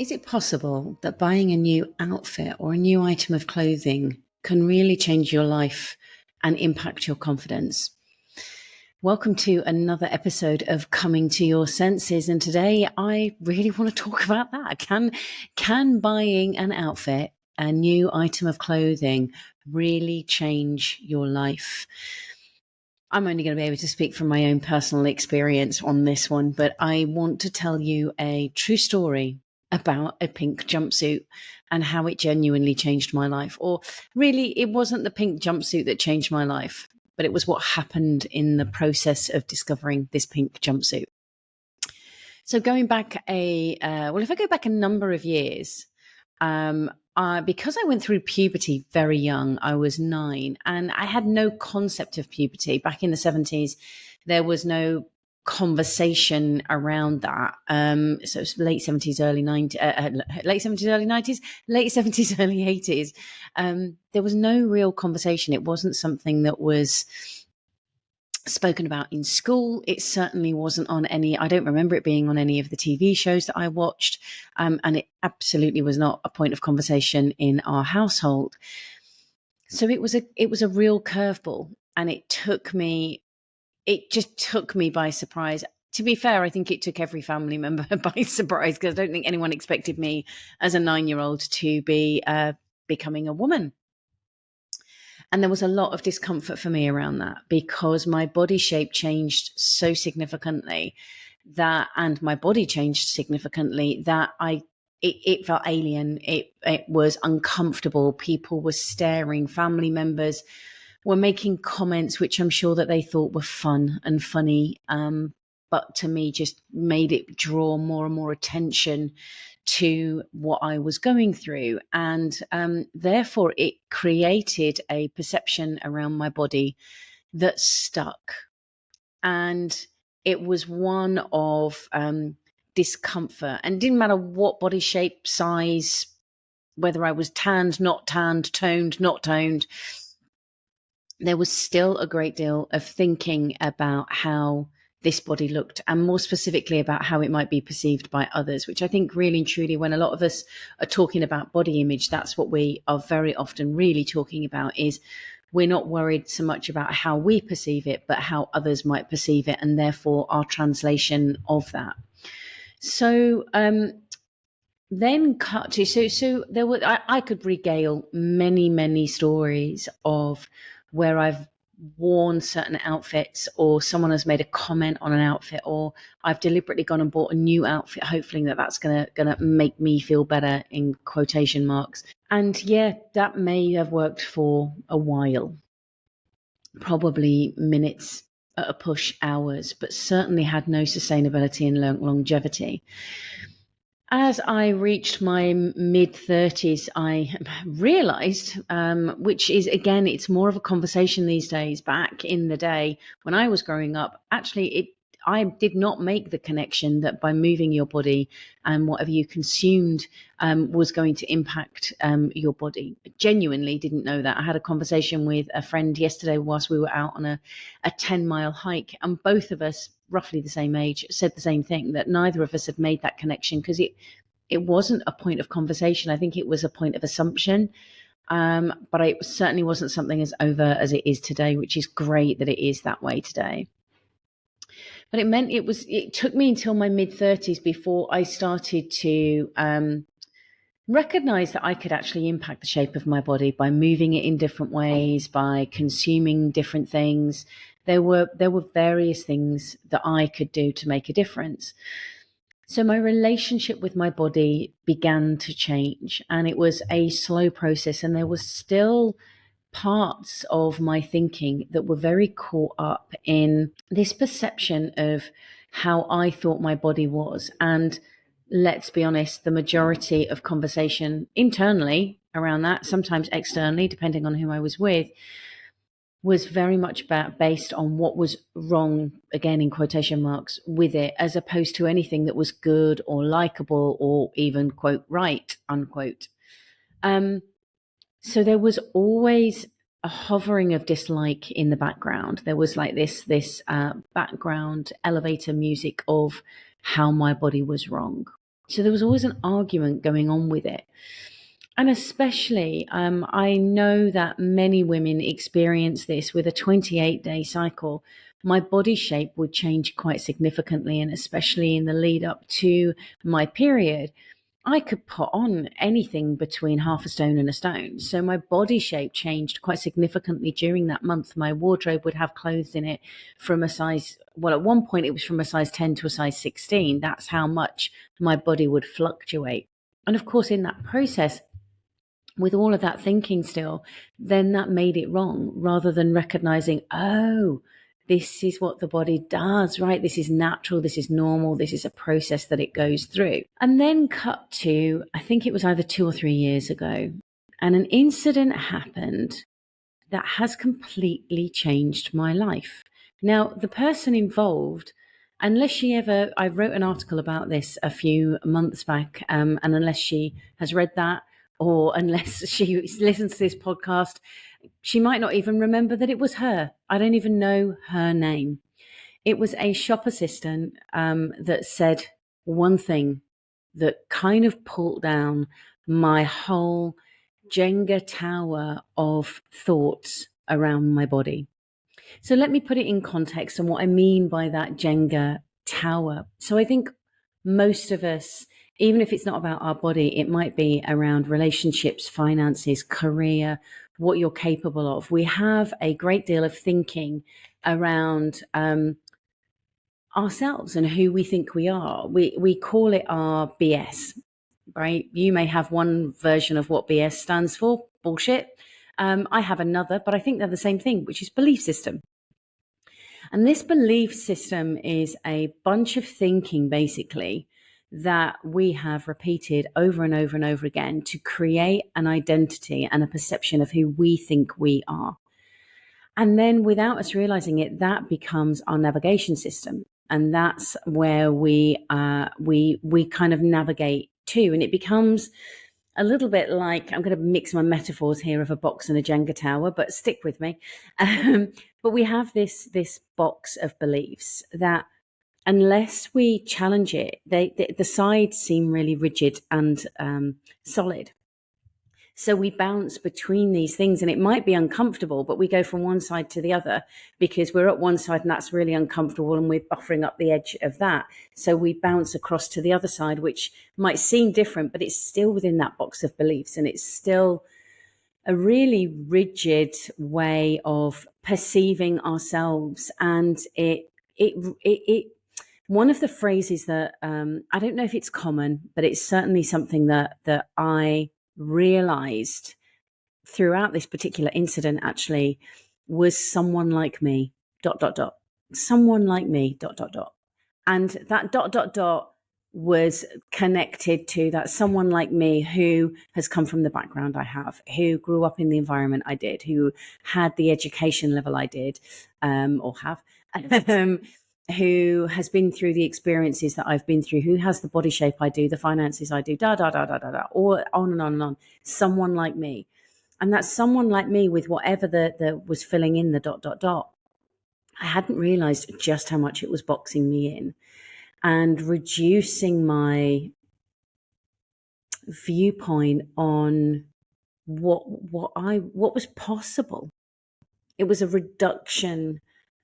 Is it possible that buying a new outfit or a new item of clothing can really change your life and impact your confidence? Welcome to another episode of Coming to Your Senses. And today I really want to talk about that. Can buying an outfit, a new item of clothing, really change your life? I'm only going to be able to speak from my own personal experience on this one, but I want to tell you a true story about a pink jumpsuit and how it genuinely changed my life. Or really, it wasn't the pink jumpsuit that changed my life, but it was what happened in the process of discovering this pink jumpsuit. So going back if I go back a number of years, because I went through puberty very young, I was 9, and I had no concept of puberty. Back in the 70s, there was no conversation around that. So it's late 70s, early 90s, late 70s, early 90s, late 70s, early 80s. There was no real conversation. It wasn't something that was spoken about in school. It certainly wasn't on any, I don't remember it being on any of the TV shows that I watched. And it absolutely was not a point of conversation in our household. So it was a real curveball, and it just took me by surprise. To be fair, I think it took every family member by surprise, because I don't think anyone expected me as a 9-year-old to be becoming a woman. And there was a lot of discomfort for me around that, because my body shape changed so significantly and my body changed significantly that it felt alien. It was uncomfortable. People were staring. Family members were making comments which I'm sure that they thought were fun and funny, but to me just made it draw more and more attention to what I was going through. And therefore it created a perception around my body that stuck. And it was one of discomfort, and it didn't matter what body shape, size, whether I was tanned, not tanned, toned, not toned. There was still a great deal of thinking about how this body looked, and more specifically about how it might be perceived by others, which I think really and truly, when a lot of us are talking about body image, that's what we are very often really talking about. Is we're not worried so much about how we perceive it, but how others might perceive it, and therefore our translation of that. So then cut to, so there were, I could regale many stories of where I've worn certain outfits, or someone has made a comment on an outfit, or I've deliberately gone and bought a new outfit, hoping that that's gonna make me feel better, in quotation marks. And yeah, that may have worked for a while, probably minutes at a push, hours, but certainly had no sustainability and longevity. As I reached my mid-30s, I realized, which is, again, it's more of a conversation these days. Back in the day when I was growing up, actually, I did not make the connection that by moving your body and whatever you consumed was going to impact your body. I genuinely didn't know that. I had a conversation with a friend yesterday whilst we were out on a 10-mile hike, and both of us, roughly the same age, said the same thing, that neither of us had made that connection, because it wasn't a point of conversation. I think it was a point of assumption. But it certainly wasn't something as overt as it is today, which is great that it is that way today. But it meant it took me until my mid-30s before I started to recognize that I could actually impact the shape of my body by moving it in different ways, by consuming different things. There were various things that I could do to make a difference. So my relationship with my body began to change, and it was a slow process, and there was still parts of my thinking that were very caught up in this perception of how I thought my body was. And let's be honest, the majority of conversation internally around that, sometimes externally, depending on who I was with, was very much based on what was wrong, again in quotation marks, with it, as opposed to anything that was good or likable or even, quote, right, unquote. So there was always a hovering of dislike in the background. There was like this background elevator music of how my body was wrong. So there was always an argument going on with it. And especially, I know that many women experience this with a 28-day cycle. My body shape would change quite significantly, and especially in the lead up to my period, I could put on anything between half a stone and a stone. So my body shape changed quite significantly during that month. My wardrobe would have clothes in it from a size, well, at one point it was from a size 10 to a size 16. That's how much my body would fluctuate. And of course, in that process, with all of that thinking still, then that made it wrong rather than recognizing, oh, this is what the body does, right? This is natural. This is normal. This is a process that it goes through. And then cut to, I think it was either 2 or 3 years ago, and an incident happened that has completely changed my life. Now, the person involved, unless she ever, I wrote an article about this a few months back, and unless she has read that, or unless she listens to this podcast, she might not even remember that it was her. I don't even know her name. It was a shop assistant that said one thing that kind of pulled down my whole Jenga tower of thoughts around my body. So let me put it in context and what I mean by that Jenga tower. So I think most of us, even if it's not about our body, it might be around relationships, finances, career, what you're capable of. We have a great deal of thinking around ourselves and who we think we are. We call it our BS, right? You may have one version of what BS stands for, bullshit. I have another, but I think they're the same thing, which is belief system. And this belief system is a bunch of thinking, basically, that we have repeated over and over and over again to create an identity and a perception of who we think we are. And then without us realizing it, that becomes our navigation system. And that's where we kind of navigate to. And it becomes a little bit like, I'm going to mix my metaphors here of a box and a Jenga tower, but stick with me. But we have this box of beliefs that unless we challenge it, the sides seem really rigid and solid. So we bounce between these things, and it might be uncomfortable, but we go from one side to the other because we're at one side and that's really uncomfortable and we're buffering up the edge of that. So we bounce across to the other side, which might seem different, but it's still within that box of beliefs, and it's still a really rigid way of perceiving ourselves. And it one of the phrases that I don't know if it's common, but it's certainly something that I realized throughout this particular incident actually was someone like me, ... someone like me, ... and that ... was connected to that someone like me who has come from the background I have, who grew up in the environment I did, who had the education level I did, or have, who has been through the experiences that I've been through, who has the body shape I do, the finances I do, all on and on and on. Someone like me. And that's someone like me with whatever the was filling in the ... I hadn't realized just how much it was boxing me in and reducing my viewpoint on what was possible. It was a reduction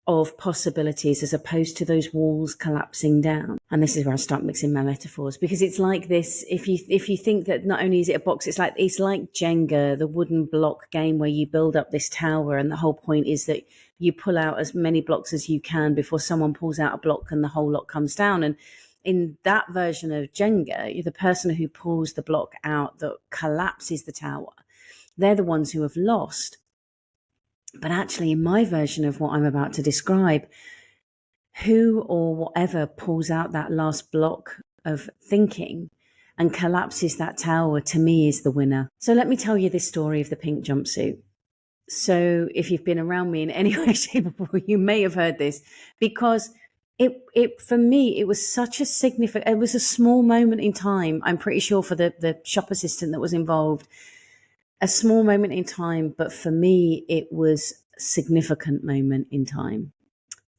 of possibilities as opposed to those walls collapsing down. And this is where I start mixing my metaphors, because it's like this, if you think that not only is it a box, it's like Jenga, the wooden block game where you build up this tower, and the whole point is that you pull out as many blocks as you can before someone pulls out a block and the whole lot comes down. And in that version of Jenga, you're the person who pulls the block out that collapses the tower. They're the ones who have lost. But actually, in my version of what I'm about to describe, who or whatever pulls out that last block of thinking and collapses that tower, to me, is the winner. So let me tell you this story of the pink jumpsuit. So if you've been around me in any way, shape, or form, you may have heard this, because it for me, it was such a significant, it was a small moment in time, I'm pretty sure, for the shop assistant that was involved. A small moment in time, but for me, it was a significant moment in time.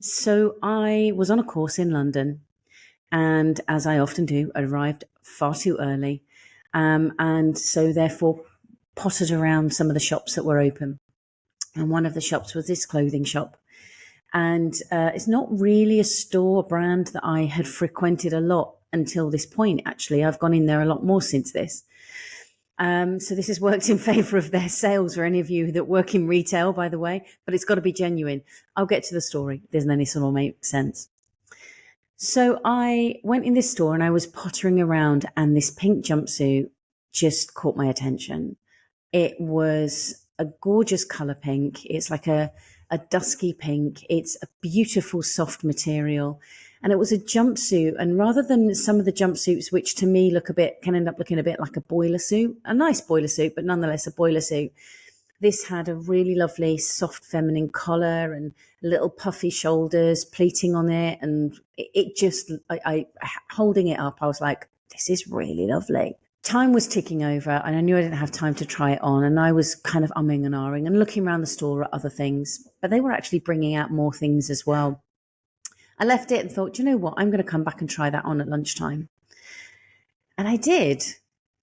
So I was on a course in London, And as I often do, I arrived far too early. And so therefore pottered around some of the shops that were open. And one of the shops was this clothing shop. And it's not really a store brand that I had frequented a lot until this point, actually. I've gone in there a lot more since this. So this has worked in favour of their sales for any of you that work in retail, by the way, but it's got to be genuine. I'll get to the story. Then this will all make sense. So I went in this store and I was pottering around, and this pink jumpsuit just caught my attention. It was a gorgeous colour pink. It's like a dusky pink. It's a beautiful soft material. And it was a jumpsuit. And rather than some of the jumpsuits, which to me can end up looking a bit like a boiler suit, a nice boiler suit, but nonetheless a boiler suit, this had a really lovely soft feminine collar and little puffy shoulders, pleating on it. And it just, I holding it up, I was like, this is really lovely. Time was ticking over and I knew I didn't have time to try it on, and I was kind of umming and ahhing and looking around the store at other things, but they were actually bringing out more things as well. I left it and thought, you know what, I'm going to come back and try that on at lunchtime. And I did.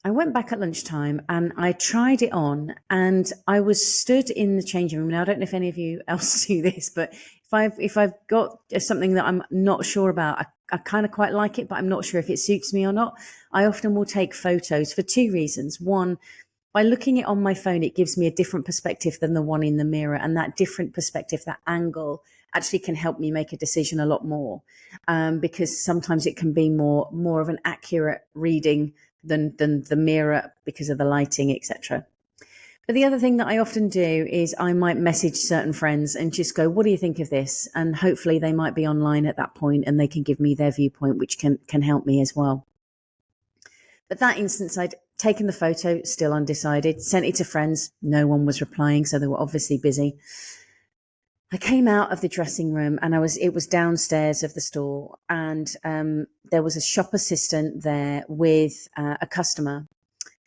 I went back at lunchtime and I tried it on, and I was stood in the changing room. Now, I don't know if any of you else do this, but if I've got something that I'm not sure about, I kind of quite like it, but I'm not sure if it suits me or not. I often will take photos for two reasons. One, by looking it on my phone, it gives me a different perspective than the one in the mirror. And that different perspective, that angle, actually can help me make a decision a lot more, because sometimes it can be more of an accurate reading than the mirror because of the lighting, etc. But the other thing that I often do is I might message certain friends and just go, what do you think of this? And hopefully they might be online at that point and they can give me their viewpoint, which can help me as well. But that instance, I'd taken the photo, still undecided, sent it to friends. No one was replying, so they were obviously busy. I came out of the dressing room and it was downstairs of the store, and there was a shop assistant there with a customer,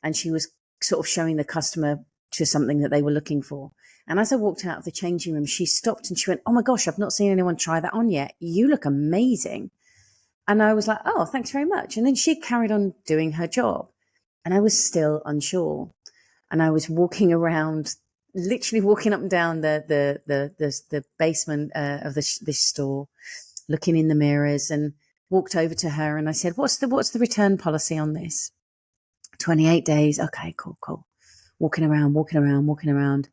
and she was sort of showing the customer to something that they were looking for. And as I walked out of the changing room, she stopped and she went, oh my gosh, I've not seen anyone try that on yet. You look amazing. And I was like, oh, thanks very much. And then she carried on doing her job. And I was still unsure. And I was walking around, literally walking up and down the basement of this store, looking in the mirrors, and walked over to her and I said, what's the return policy on this? 28 days. Okay, cool. Walking around.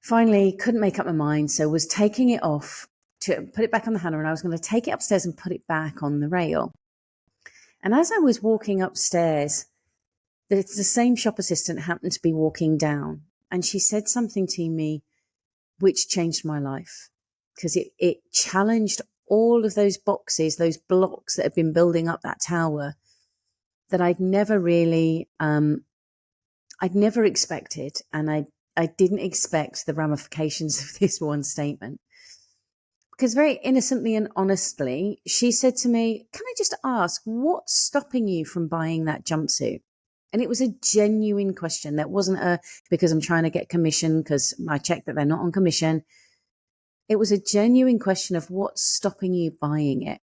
Finally, couldn't make up my mind, so was taking it off to put it back on the hanger, and I was going to take it upstairs and put it back on the rail. And as I was walking upstairs, the same shop assistant happened to be walking down, and she said something to me which changed my life, because it challenged all of those boxes, those blocks that had been building up that tower that I'd never really, I'd never expected, and I didn't expect the ramifications of this one statement. Because very innocently and honestly, she said to me, can I just ask, what's stopping you from buying that jumpsuit? And it was a genuine question. That wasn't because I'm trying to get commission, because I checked that they're not on commission. It was a genuine question of what's stopping you buying it.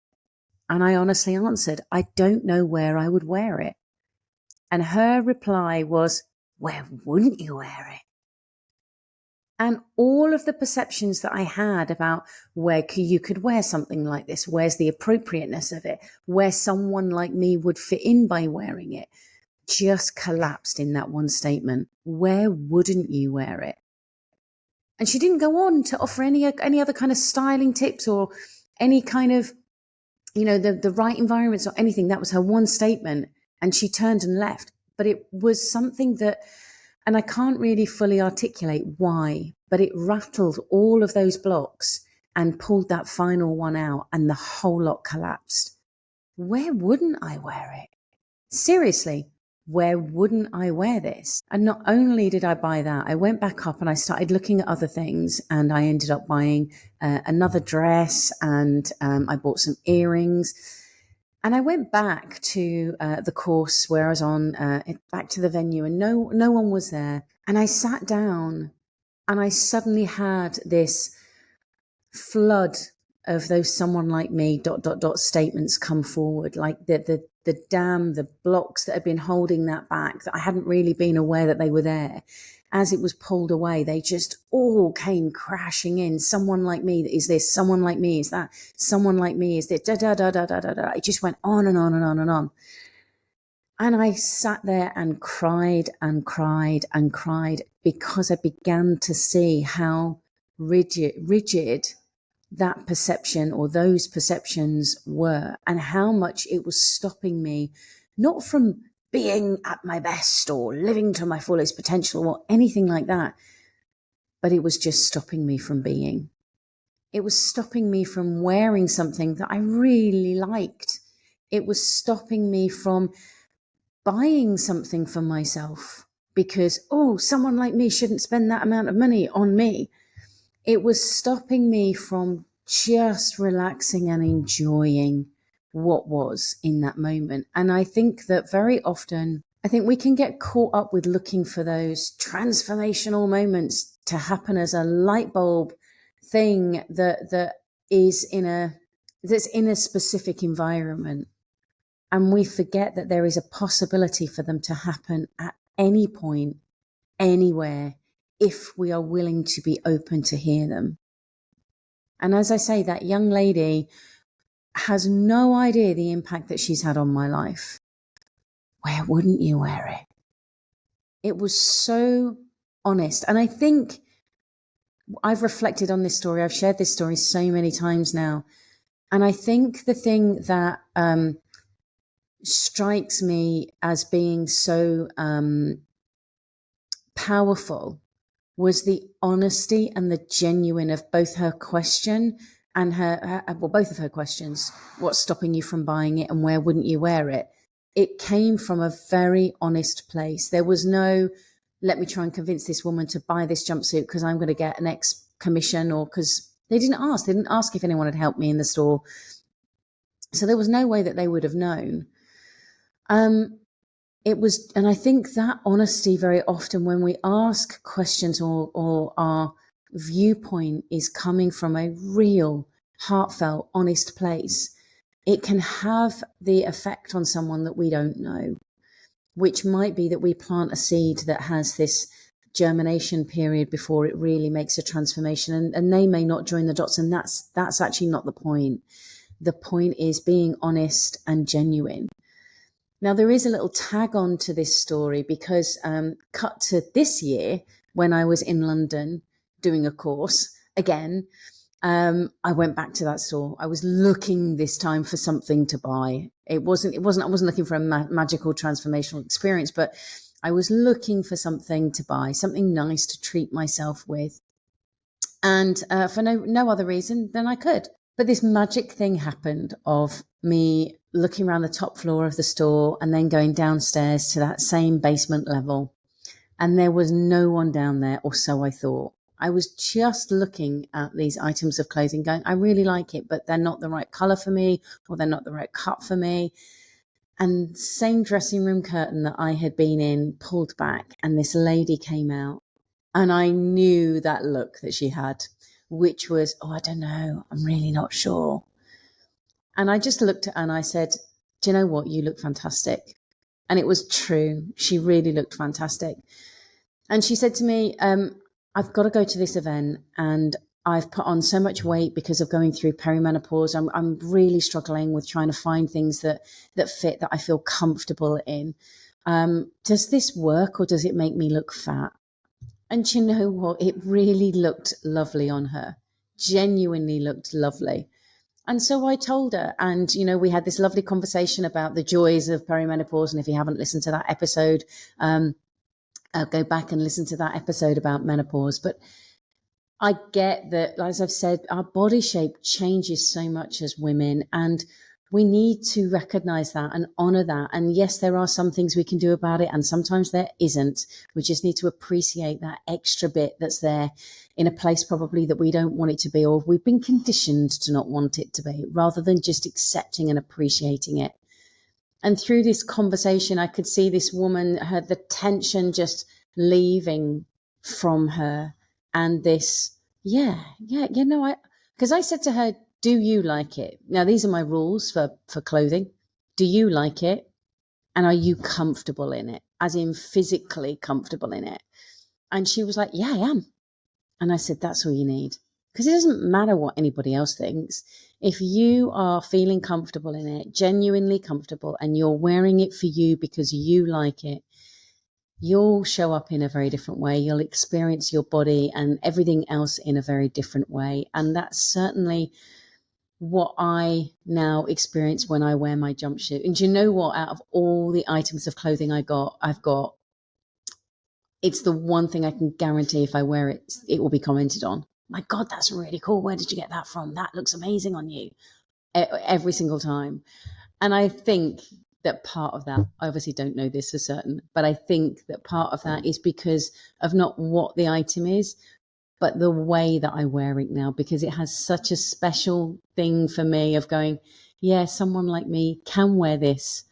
And I honestly answered, I don't know where I would wear it. And her reply was, where wouldn't you wear it? And all of the perceptions that I had about where you could wear something like this, where's the appropriateness of it, where someone like me would fit in by wearing it, just collapsed in that one statement. Where wouldn't you wear it? And she didn't go on to offer any other kind of styling tips or any kind of, the right environments or anything. That was her one statement, and she turned and left. But it was something that, and I can't really fully articulate why, but it rattled all of those blocks and pulled that final one out, and the whole lot collapsed. Where wouldn't I wear it? Seriously, where wouldn't I wear this? And not only did I buy that, I went back up and I started looking at other things, and I ended up buying another dress, and I bought some earrings. And I went back to the course where I was on, back to the venue, and no one was there. And I sat down and I suddenly had this flood of those someone like me ... statements come forward, like the dam, the blocks that had been holding that back, that I hadn't really been aware that they were there. As it was pulled away, they just all came crashing in. Someone like me is this, someone like me is that, someone like me is this, da da da da da da da. It just went on and on and on and on. And I sat there and cried and cried and cried, because I began to see how rigid that perception or those perceptions were, and how much it was stopping me, not from being at my best or living to my fullest potential or anything like that, but it was just stopping me from being. It was stopping me from wearing something that I really liked. It was stopping me from buying something for myself because, oh, someone like me shouldn't spend that amount of money on me. It was stopping me from just relaxing and enjoying what was in that moment. And I think that very often, I think we can get caught up with looking for those transformational moments to happen as a light bulb thing that's in a specific environment. And we forget that there is a possibility for them to happen at any point, anywhere, if we are willing to be open to hear them. And as I say, that young lady has no idea the impact that she's had on my life. Where wouldn't you wear it? It was so honest. And I think I've reflected on this story. I've shared this story so many times now. And I think the thing that strikes me as being so powerful was the honesty and the genuine of both her question and both of her questions. What's stopping you from buying it, and where wouldn't you wear it? It came from a very honest place. There was no, let me try and convince this woman to buy this jumpsuit because I'm going to get an X commission, or because they didn't ask if anyone had helped me in the store. So there was no way that they would have known. It was, and I think that honesty, very often when we ask questions or our viewpoint is coming from a real, heartfelt, honest place, it can have the effect on someone that we don't know, which might be that we plant a seed that has this germination period before it really makes a transformation, and they may not join the dots, and that's actually not the point. The point is being honest and genuine. Now, there is a little tag on to this story because cut to this year when I was in London doing a course again, I went back to that store. I was looking this time for something to buy. I wasn't looking for a magical transformational experience, but I was looking for something to buy, something nice to treat myself with. And for no other reason than I could. But this magic thing happened of me looking around the top floor of the store and then going downstairs to that same basement level. And there was no one down there, or so I thought. I was just looking at these items of clothing going, I really like it, but they're not the right color for me, or they're not the right cut for me. And same dressing room curtain that I had been in pulled back, and this lady came out. And I knew that look that she had, which was, I don't know, I'm really not sure. And I just looked at her and I said, do you know what? You look fantastic. And it was true. She really looked fantastic. And she said to me, I've got to go to this event and I've put on so much weight because of going through perimenopause. I'm really struggling with trying to find things that fit, that I feel comfortable in. Does this work, or does it make me look fat? And you know what? It really looked lovely on her. Genuinely looked lovely. And so I told her, and, we had this lovely conversation about the joys of perimenopause. And if you haven't listened to that episode, go back and listen to that episode about menopause. But I get that, as I've said, our body shape changes so much as women, and we need to recognize that and honor that. And yes, there are some things we can do about it, and sometimes there isn't. We just need to appreciate that extra bit that's there in a place probably that we don't want it to be, or we've been conditioned to not want it to be, rather than just accepting and appreciating it. And through this conversation, I could see this woman, the tension just leaving from her. And this, because I said to her, Do you like it? Now, these are my rules for clothing. Do you like it? And are you comfortable in it? As in physically comfortable in it? And she was like, yeah, I am. And I said, that's all you need. Because it doesn't matter what anybody else thinks. If you are feeling comfortable in it, genuinely comfortable, and you're wearing it for you because you like it, you'll show up in a very different way. You'll experience your body and everything else in a very different way. And that's certainly what I now experience when I wear my jumpsuit. And do you know what? Out of all the items of clothing I've got, it's the one thing I can guarantee if I wear it, it will be commented on. My God, that's really cool. Where did you get that from? That looks amazing on you. Every single time. And I think that part of that, I obviously don't know this for certain, but I think that part of that is because of not what the item is, but the way that I wear it now, because it has such a special thing for me of going, yeah, someone like me can wear this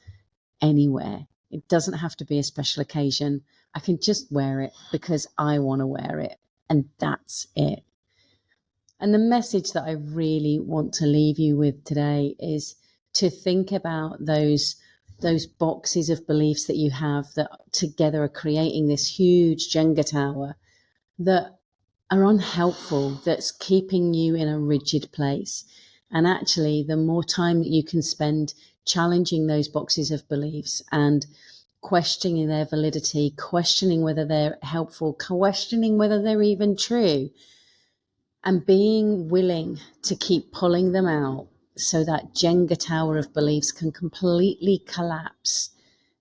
anywhere. It doesn't have to be a special occasion. I can just wear it because I want to wear it. And that's it. And the message that I really want to leave you with today is to think about those boxes of beliefs that you have that together are creating this huge Jenga tower that are unhelpful, that's keeping you in a rigid place. And actually, the more time that you can spend challenging those boxes of beliefs and questioning their validity, questioning whether they're helpful, questioning whether they're even true, and being willing to keep pulling them out so that Jenga tower of beliefs can completely collapse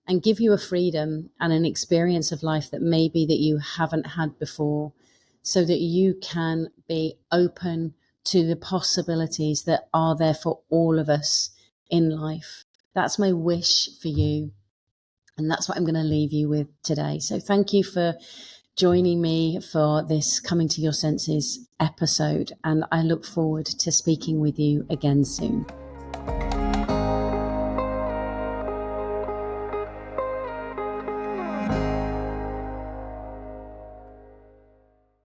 and give you a freedom and an experience of life that maybe that you haven't had before, so that you can be open to the possibilities that are there for all of us in life. That's my wish for you. And that's what I'm going to leave you with today. So thank you for joining me for this Coming to Your Senses episode. And I look forward to speaking with you again soon.